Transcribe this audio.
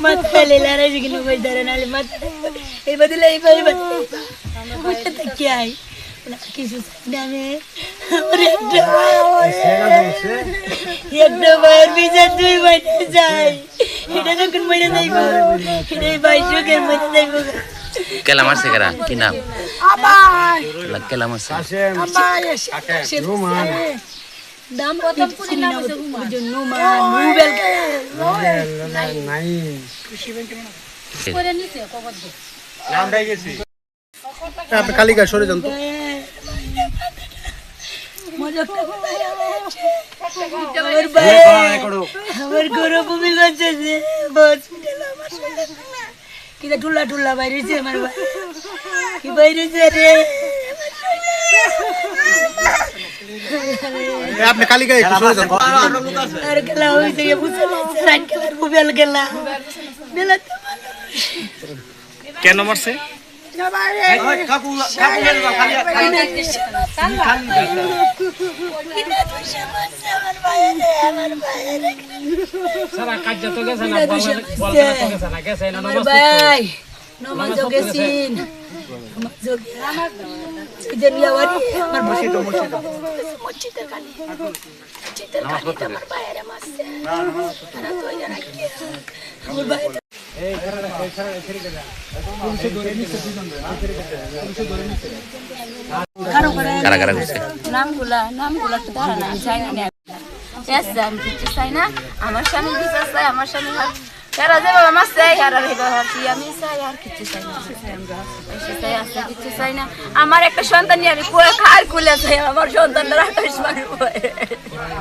मत पहले ला रहे जिगनू भाई डरना ले मत ये बदले ये भाई बदले तो क्या है ना किसी ना में और एक बार भी जब भी बैठ जाए इधर तो कुछ महीने नहीं को इधर भाई जो के महीने नहीं को কেলা মারছে কারা কি নাম আবার কেলা মারছে আবার রোমান দাম কত পুরি না বুঝো নোবেল নাই করে নিছে কবদ নামটাই গেছি আপনি কালিকা সরে যান তো আমার গরম বমি করছে হসপিটাল আমার কিটা ঠুলা ঠুলা বাইরেছে আমার কি বাইরেছে রে আপনি কালিকা একটু সরে যান আর গেলা হইছে বুঝছ না রাত গেলা রুবেল গেলা বেলা তো কেন মারছে ভাই নমাজ গেছিন আমার মসজিদের কালি আমার বাইরে মাসছে আমার বাইরে কারা কারা করছে নামগুলা তো ধরা না চাই না আমি কিছু চাই না আমার স্বামী বিচার চাই আমার স্বামী যারা যেভাবে মাছ চাই আর ভাবছি আমি চাই আর কিছু চাই না কিছু চাই না আমার একটা সন্তান নিয়ে আমি খার খুলে চাই আমার সন্তানরা আকাশ মার